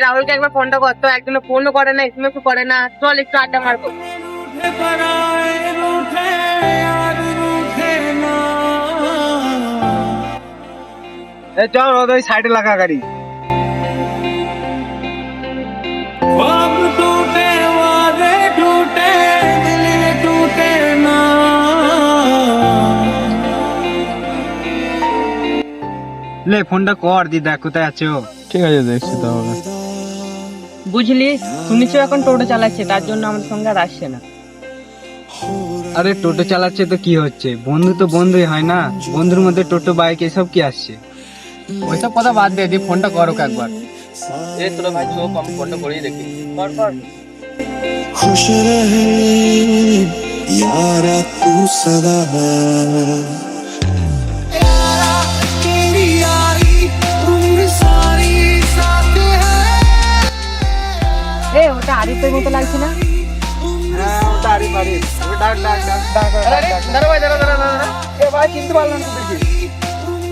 রাহুলকে একবার ফোনটা করতো, একদিনও ফোনও করে না, এসএমএসও করে না। চল একটু আড্ডা মারবো। চল ওই সাইডে লাগা গাড়ি। লে ফোনটা কর দি, দেখ কোথায় আছে ও। ঠিক আছে, দেখছি তাহলে। বুঝলি, শুনেছো এখন টোটো চালাচ্ছে, তার জন্য আমাদের সঙ্গে আর আসছে না। আরে টোটো চালাচ্ছে তো কি হচ্ছে, বন্ধু তো বন্ধুই হয় না, বন্ধুর মধ্যে টোটো বাইক এসব কি আসছে? ওইসব কথা বাদ দে, দিয়ে ফোনটা করো একবার। এই তোরা ভাই চোখ, আমি ফোনটা করেই দেখি। কর কর। खुश रहे यारा तू सदा है यारा तेरी यारी उम्र सारी साथ है। এ ওটা আরিফের মতো লাগছে না? হ্যাঁ ওটা আরিফ, আরিফ। ওকে ডাক ডাক ডাক ডাক ডাক। দাঁড়া ভাই, দাঁড়া দাঁড়া দাঁড়া। এ ভাই চিনতে পারলাম না তোদেরকে।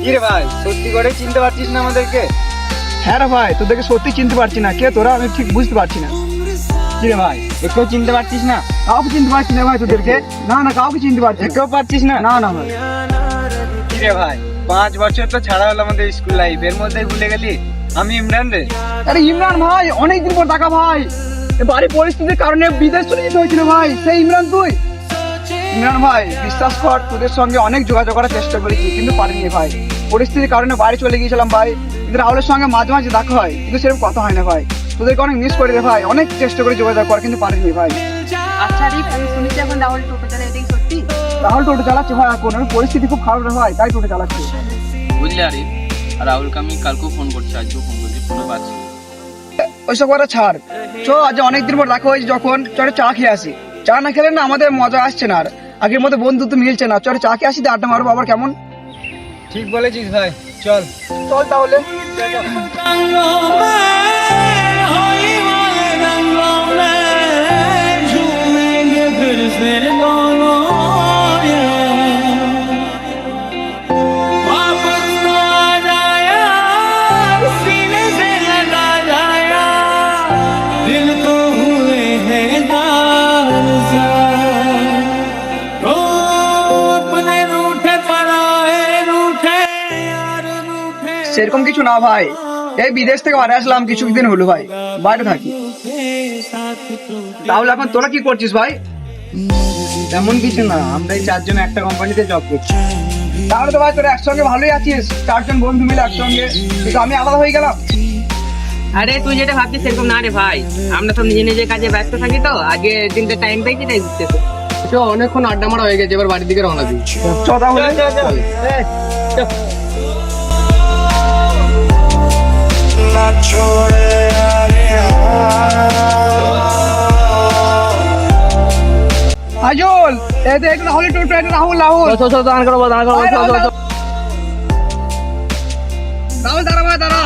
কি রে ভাই, সত্যি করে চিনতে পারছিস না আমাদেরকে? হ্যাঁ রে ভাই, তোদেরকে সত্যি চিনতে পারছি না। কে তোরা, আমি ঠিক বুঝতে পারছি না। কি রে ভাই, একটু চিনতে পারছিস না? কাউকে চিনতে পারছি না ভাই তোদেরকে। না না, কাউকে চিনতে পারছি না। একটু পারছিস না? না না ভাই। কি রে ভাই, 5 বছর তো ছাড়া হলো আমাদের স্কুল লাইফ, এর মধ্যেই ভুলে গেলি? আমি ইমরান রে। আরে ইমরান ভাই, অনেকদিন পর দেখা ভাই। বাড়ির পরিস্থিতির কারণে বিদেশ চলে যেতে হয়েছিল ভাই। সেই ইমরান তুই? ইমরান ভাই বিশ্বাস কর, তোদের সঙ্গে অনেক যোগাযোগ করার চেষ্টা করেছি কিন্তু পারিনি ভাই। পরিস্থিতির কারণে বাড়ি চলে গিয়েছিলাম ভাই। কিন্তু রাহুলের সঙ্গে মাঝে মাঝে দেখা হয়, কিন্তু সেরকম কথা হয় না ভাই। তোদেরকে অনেক মিস করে রে ভাই, অনেক চেষ্টা করে যোগাযোগ কর কিন্তু পারিনি ভাই। আচ্ছা আরিফ, আমি শুনেছি এখন রাহুল টোটো চালায়, এটাই সত্যি? রাহুল টোটো চালাচ্ছে ভাই, এখন আমি পরিস্থিতি খুব খারাপ রে ভাই, তাই টোটো চালাচ্ছে। বুঝলি আরিফ, আর রাহুলকে আমি কালকেও ফোন করছি, আজকেও ফোন করছি, ফোনও পাচ্ছি না। ওইসব কথা ছাড়, চো আজ অনেকদিন পর দেখা হয়েছে যখন, চলে চা খেয়ে আসি। চা না খেলে না আমাদের মজা আসছে না, আর আগের মতো বন্ধুত্ব মিলছে না। চলে চা খেয়ে আসি, দিয়ে আড্ডা মারবো আবার, কেমন? ঠিক বলেছিস ভাই, চল। চল তাহলে। সেরকম কিছু না ভাই, এই বিদেশ থেকে বাইরে আসলাম কিছুদিন হলো ভাই, বাইরে থাকি। তাহলে এখন তোরা কি করছিস ভাই? তেমন কিছু না, আমরা এই 4 জন একটা কোম্পানিতে জব করছি। তাহলে তো ভাই তোরা একসঙ্গে ভালোই আছিস, 4 জন বন্ধু মিলে একসঙ্গে, কিন্তু আমি আলাদা হয়ে গেলাম। আরে তুই যেটা ভাবছিস সেরকম না রে ভাই, আমরা সব নিজে নিজের কাজে ব্যস্ত থাকি, তো আগে দিনটা টাইম পেয়েছি তাই ঘুরতে। অনেকক্ষণ আড্ডা মারা হয়ে গেছে, এবার বাড়ির দিকে রওনা দিই। চ তাহলে। ना छोड़े यारिया আজল, এই দেখ রাহুল টোটো, এটা রাহুল। রাহুল রাহুল দাঁড়া ভাই, দাঁড়া।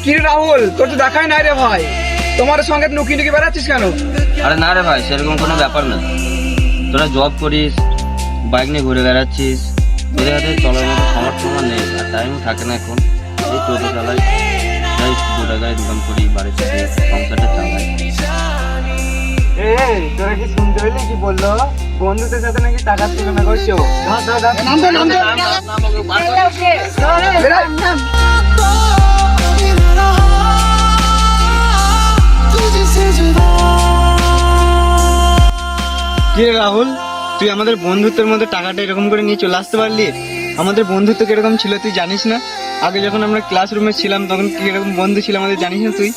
কি রে রাহুল, তোর তো দেখাই নাই রে ভাই, তোমার সঙ্গে নুকি নুকি বেড়াচ্ছিস কেন? আরে না রে ভাই, সেরকম কোনো ব্যাপার না। তোরা জব করিস, বাইক নিয়ে ঘুরে বেড়াচ্ছিস, তোদের হাতে চলার মতো সামর্থ্য আমার নেই, আর টাইমও থাকে না এখন। এই টোটো চালাই, যাই 2 টাকায় ইনকাম করি, বাড়ি থেকে সংসারটা চালাই। তোরা কি শুনতে পেলি কি বললো? বন্ধুদের সাথে নাকি টাকা তুলনা করছো। কি রে রাহুল, তুই আমাদের বন্ধুত্বের মধ্যে টাকাটা এরকম করে নিয়ে চলে আসতে পারলি? আমাদের বন্ধুত্ব কিরকম ছিল তুই জানিস না? আগে যখন আমরা ক্লাসরুমে ছিলাম তখন কিরকম বন্ধু ছিল আমাদের জানিস না তুই?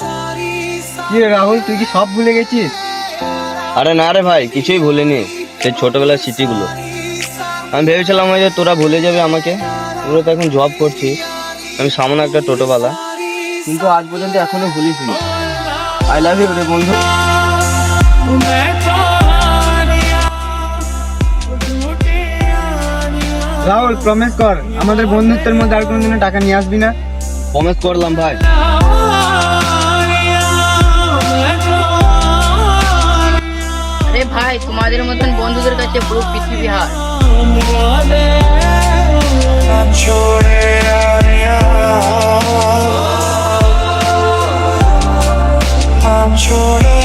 কি রে রাহুল, তুই কি সব ভুলে গেছিস? আরে না রে ভাই, কিছুই ভুলিনি, সেই ছোটবেলার স্মৃতিগুলো। আমি ভেবেছিলাম যে তোরা ভুলে যাবে আমাকে, তোরা তো এখন জব করছিস, আমি সামনে একটা টোটোওয়ালা, কিন্তু আজ পর্যন্ত এখনো ভুলিস নি। আই লাভ ইউ রে বন্ধু। রাহুল প্রমিস কর আমাদের বন্ধুত্বের মধ্যে আর কোনোদিনও টাকা নিয়ে আসবি না। প্রমিস করলাম ভাই। আরে ভাই তোমাদের মতন বন্ধুদের কাছে পুরো পৃথিবী হার। ना छोड़े यारियां ना छोड़े